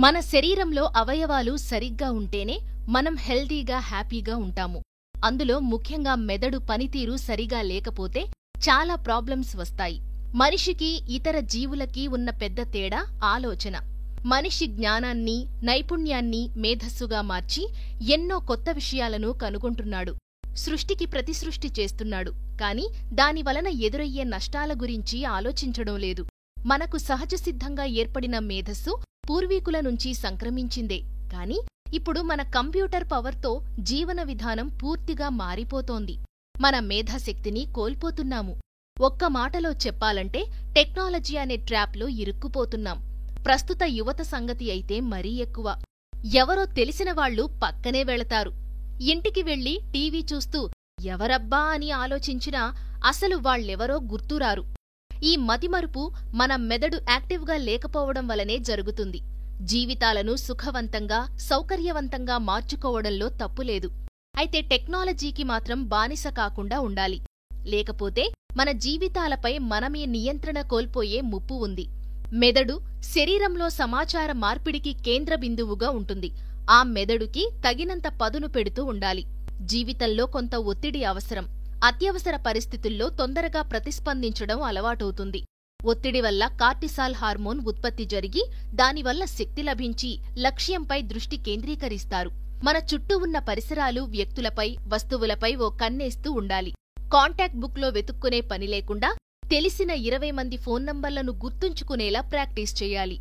మన శరీరంలో అవయవాలు సరిగ్గా ఉంటేనే మనం హెల్తీగా హ్యాపీగా ఉంటాము. అందులో ముఖ్యంగా మెదడు పనితీరు సరిగా లేకపోతే చాలా ప్రాబ్లమ్స్ వస్తాయి. మనిషికి ఇతర జీవులకి ఉన్న పెద్ద తేడా ఆలోచన. మనిషి జ్ఞానాన్ని, నైపుణ్యాన్ని మేధస్సుగా మార్చి ఎన్నో కొత్త విషయాలను కనుగొంటున్నాడు. సృష్టికి ప్రతిసృష్టి చేస్తున్నాడు. కాని దానివలన ఎదురయ్యే నష్టాల గురించి ఆలోచించడం లేదు. మనకు సహజసిద్ధంగా ఏర్పడిన మేధస్సు పూర్వీకుల నుంచి సంక్రమించిందే. కాని ఇప్పుడు మన కంప్యూటర్ పవర్తో జీవన విధానం పూర్తిగా మారిపోతోంది. మన మేధాశక్తిని కోల్పోతున్నాము. ఒక్క మాటలో చెప్పాలంటే టెక్నాలజీ అనే ట్రాప్లో ఇరుక్కుపోతున్నాం. ప్రస్తుత యువత సంగతి అయితే మరీ ఎక్కువ. ఎవరో తెలిసినవాళ్లు పక్కనే వెళతారు. ఇంటికి వెళ్లి టీవీ చూస్తూ ఎవరబ్బా అని ఆలోచించినా అసలు వాళ్ళెవరో గుర్తురారు. ఈ మతిమరుపు మన మెదడు యాక్టివ్గా లేకపోవడం వలనే జరుగుతుంది. జీవితాలను సుఖవంతంగా, సౌకర్యవంతంగా మార్చుకోవడంలో తప్పులేదు. అయితే టెక్నాలజీకి మాత్రం బానిస కాకుండా ఉండాలి. లేకపోతే మన జీవితాలపై మనమే నియంత్రణ కోల్పోయే ముప్పు ఉంది. మెదడు శరీరంలో సమాచార మార్పిడికి కేంద్ర బిందువుగా ఉంటుంది. ఆ మెదడుకి తగినంత పదును పెడుతూ ఉండాలి. జీవితంలో కొంత ఒత్తిడి అవసరం. అత్యవసర పరిస్థితుల్లో తొందరగా ప్రతిస్పందించడం అలవాటవుతుంది. ఒత్తిడి వల్ల కార్టిసాల్ హార్మోన్ ఉత్పత్తి జరిగి దానివల్ల శక్తి లభించి లక్ష్యంపై దృష్టి కేంద్రీకరిస్తారు. మన చుట్టూ ఉన్న పరిసరాలు, వ్యక్తులపై, వస్తువులపై ఓ కన్నేస్తూ ఉండాలి. కాంటాక్ట్ బుక్లో వెతుక్కునే పని లేకుండా తెలిసిన 20 మంది ఫోన్ నంబర్లను గుర్తుంచుకునేలా ప్రాక్టీస్ చేయాలి.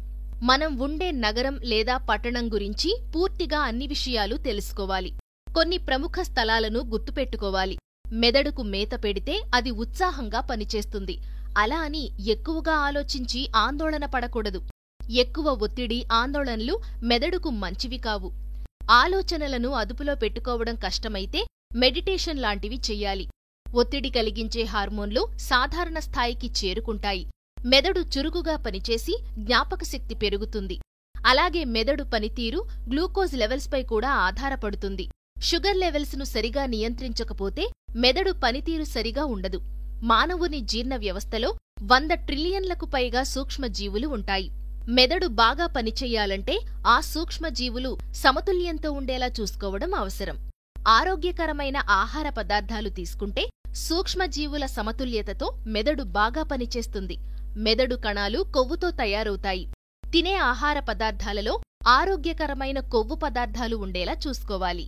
మనం ఉండే నగరం లేదా పట్టణం గురించి పూర్తిగా అన్ని విషయాలు తెలుసుకోవాలి. కొన్ని ప్రముఖ స్థలాలను గుర్తుపెట్టుకోవాలి. మెదడుకు మేత పెడితే అది ఉత్సాహంగా పనిచేస్తుంది. అలా అని ఎక్కువగా ఆలోచించి ఆందోళన పడకూడదు. ఎక్కువ ఒత్తిడి, ఆందోళనలు మెదడుకు మంచివి కావు. ఆలోచనలను అదుపులో పెట్టుకోవడం కష్టమైతే మెడిటేషన్ లాంటివి చెయ్యాలి. ఒత్తిడి కలిగించే హార్మోన్లు సాధారణ స్థాయికి చేరుకుంటాయి. మెదడు చురుకుగా పనిచేసి జ్ఞాపకశక్తి పెరుగుతుంది. అలాగే మెదడు పనితీరు గ్లూకోజ్ లెవెల్స్పై కూడా ఆధారపడుతుంది. షుగర్ లెవెల్స్ను సరిగా నియంత్రించకపోతే మెదడు పనితీరు సరిగా ఉండదు. మానవుని జీర్ణ వ్యవస్థలో 100 ట్రిలియన్లకు పైగా సూక్ష్మజీవులు ఉంటాయి. మెదడు బాగా పనిచెయ్యాలంటే ఆ సూక్ష్మజీవులు సమతుల్యంతో ఉండేలా చూసుకోవడం అవసరం. ఆరోగ్యకరమైన ఆహార పదార్థాలు తీసుకుంటే సూక్ష్మజీవుల సమతుల్యతతో మెదడు బాగా పనిచేస్తుంది. మెదడు కణాలు కొవ్వుతో తయారవుతాయి. తినే ఆహార పదార్థాలలో ఆరోగ్యకరమైన కొవ్వు పదార్థాలు ఉండేలా చూసుకోవాలి.